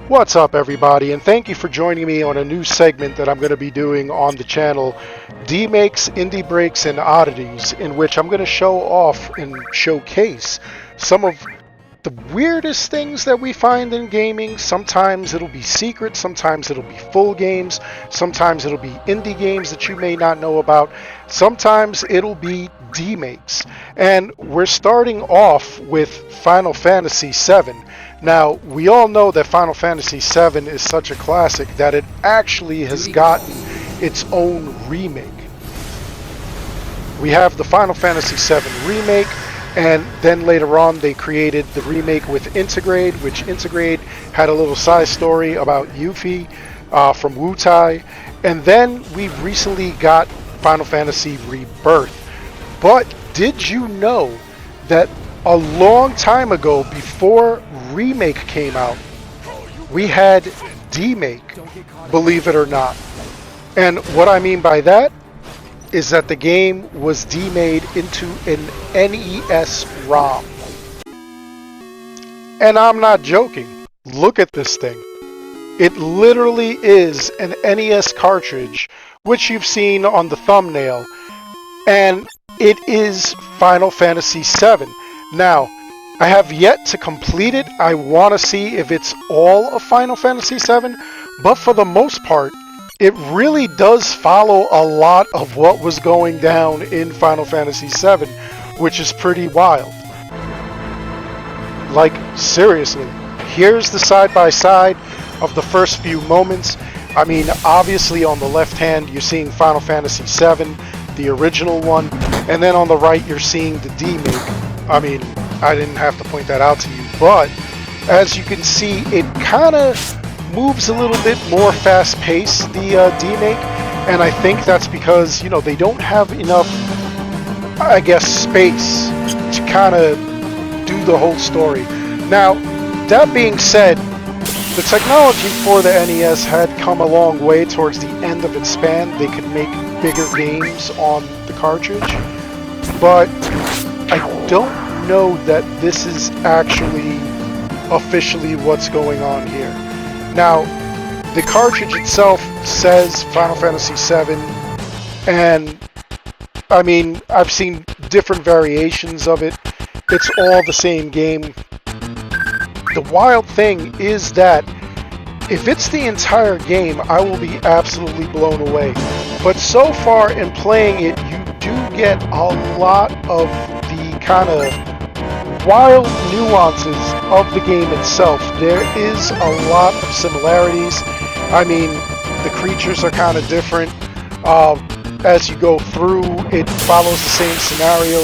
What's up, everybody, and thank you for joining me on a new segment that I'm going to be doing on the channel, Demakes, Indie Breaks, and Oddities, in which I'm going to show off and showcase some of the weirdest things that we find in gaming. Sometimes it'll be secret, sometimes it'll be full games, sometimes it'll be indie games that you may not know about, sometimes it'll be demakes. And we're starting off with Final Fantasy VII. Now, we all know that Final Fantasy VII is such a classic that it actually has gotten its own remake. We have the Final Fantasy VII remake, and then later on they created the remake with Intergrade, which Intergrade had a little side story about Yuffie from Wutai. And then we've recently got Final Fantasy Rebirth. But did you know that a long time ago, before Remake came out, we had Demake, believe it or not? And what I mean by that is that the game was demade into an NES ROM. And I'm not joking. Look at this thing. It literally is an NES cartridge, which you've seen on the thumbnail, and it is Final Fantasy VII. Now, I have yet to complete it. I want to see if it's all of Final Fantasy VII, but for the most part, it really does follow a lot of what was going down in Final Fantasy VII, which is pretty wild. Like, seriously, here's the side-by-side of the first few moments. I mean, obviously on the left hand, you're seeing Final Fantasy VII, the original one, and then on the right, you're seeing the demake. I mean, I didn't have to point that out to you, but as you can see, it kind of moves a little bit more fast-paced, the demake, and I think that's because, you know, they don't have enough, I guess, space to kind of do the whole story. Now, that being said, the technology for the NES had come a long way towards the end of its span. They could make bigger games on the cartridge, but I don't know that this is actually officially what's going on here. Now, the cartridge itself says Final Fantasy VII, and I mean, I've seen different variations of it. It's all the same game. The wild thing is that if it's the entire game, I will be absolutely blown away. But so far in playing it, you do get a lot of the kind of wild nuances of the game itself. There is a lot of similarities. I mean, the creatures are kind of different. As you go through, it follows the same scenario.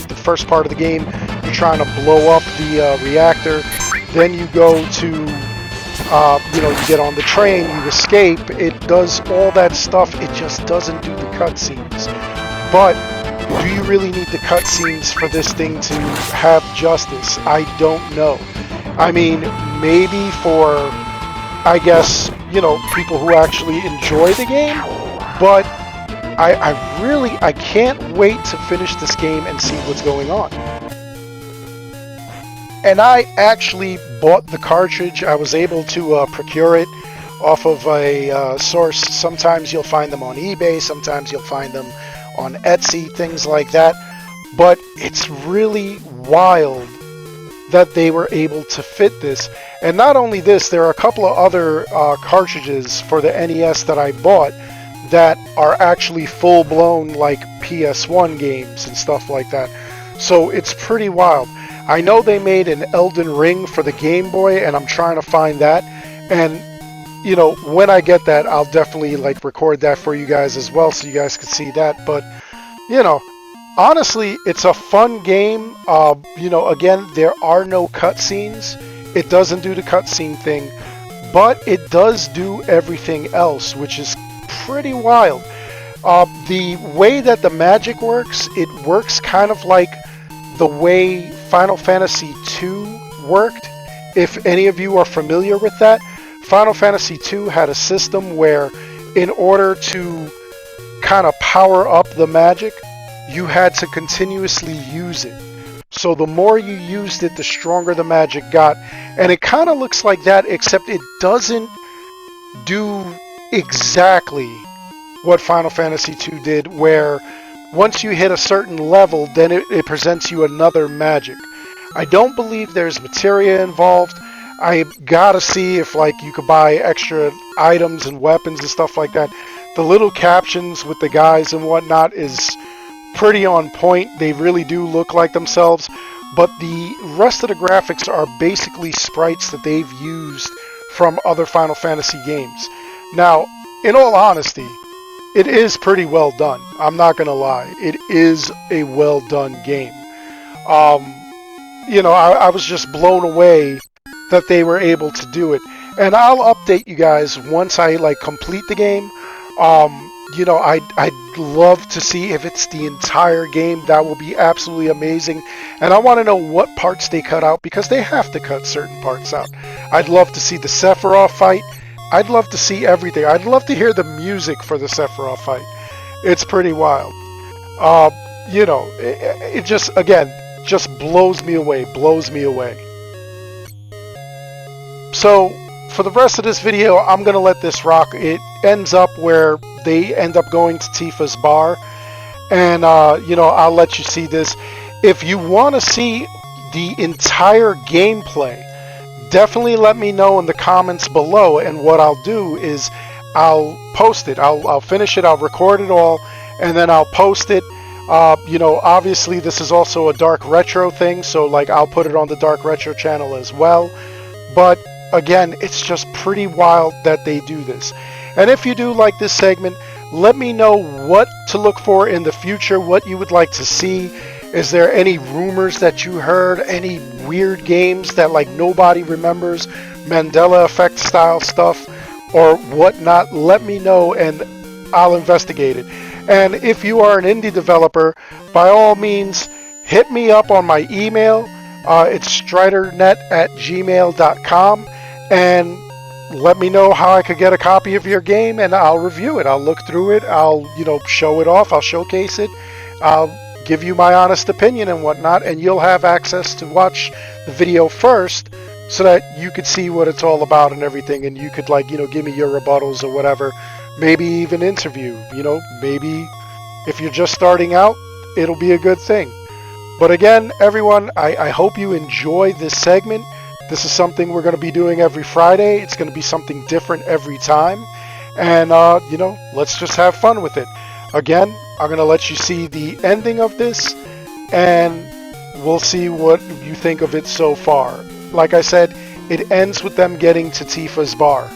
The first part of the game, you're trying to blow up the reactor. Then you go to, you get on the train, you escape. It does all that stuff. It just doesn't do the cutscenes. But do you really need the cutscenes for this thing to have justice? I don't know. I mean, maybe for, I guess, people who actually enjoy the game, but I can't wait to finish this game and see what's going on. And I actually bought the cartridge. I was able to procure it off of a source. Sometimes you'll find them on eBay, sometimes you'll find them on Etsy, things like that. But it's really wild that they were able to fit this. And not only this, there are a couple of other cartridges for the NES that I bought that are actually full-blown like PS1 games and stuff like that. So it's pretty wild. I know they made an Elden Ring for the Game Boy, and I'm trying to find that. And when I get that, I'll definitely record that for you guys as well, so you guys can see that. But honestly, it's a fun game. Again, there are no cutscenes. It doesn't do the cutscene thing, but it does do everything else, which is pretty wild. The way that the magic works, it works kind of like the way Final Fantasy II worked. If any of you are familiar with that, Final Fantasy II had a system where in order to kind of power up the magic, you had to continuously use it. So the more you used it, the stronger the magic got. And it kind of looks like that, except it doesn't do exactly what Final Fantasy II did, where once you hit a certain level, then it presents you another magic. I don't believe there's materia involved. I gotta see if like you could buy extra items and weapons and stuff like that. The little captions with the guys and whatnot is pretty on point. They really do look like themselves, but the rest of the graphics are basically sprites that they've used from other Final Fantasy games. Now, in all honesty, it is pretty well done. I'm not gonna lie. It is a well done game. You know, I was just blown away that they were able to do it. And I'll update you guys once I like complete the game. You know, I'd love to see if it's the entire game. That will be absolutely amazing. And I want to know what parts they cut out, because they have to cut certain parts out. I'd love to see the Sephiroth fight. I'd love to see everything. I'd love to hear the music for the Sephiroth fight. It's pretty wild. You know, it just, again, just blows me away, So, for the rest of this video, I'm going to let this rock. It ends up where they end up going to Tifa's bar. And, you know, I'll let you see this. If you want to see the entire gameplay, definitely let me know in the comments below. And what I'll do is I'll post it. I'll finish it. I'll record it all. And then I'll post it. You know, obviously this is also a Dark Retro thing. So, like, I'll put it on the Dark Retro channel as well. But again, it's just pretty wild that they do this. And if you do like this segment, let me know what to look for in the future, what you would like to see. Is there any rumors that you heard, any weird games that like nobody remembers, Mandela effect style stuff or whatnot? Let me know and I'll investigate it. And if you are an indie developer, by all means, hit me up on my email. It's stridernet@gmail.com. And let me know how I could get a copy of your game, and I'll review it. I'll look through it. I'll, you know, show it off. I'll showcase it. I'll give you my honest opinion and whatnot, and you'll have access to watch the video first so that you could see what it's all about and everything, and you could, like, you know, give me your rebuttals or whatever. Maybe even interview, you know, maybe if you're just starting out, it'll be a good thing. But again, everyone, I hope you enjoy this segment. This is something we're going to be doing every Friday. It's going to be something different every time. And, you know, let's just have fun with it. Again, I'm going to let you see the ending of this, and we'll see what you think of it so far. Like I said, it ends with them getting to Tifa's bar.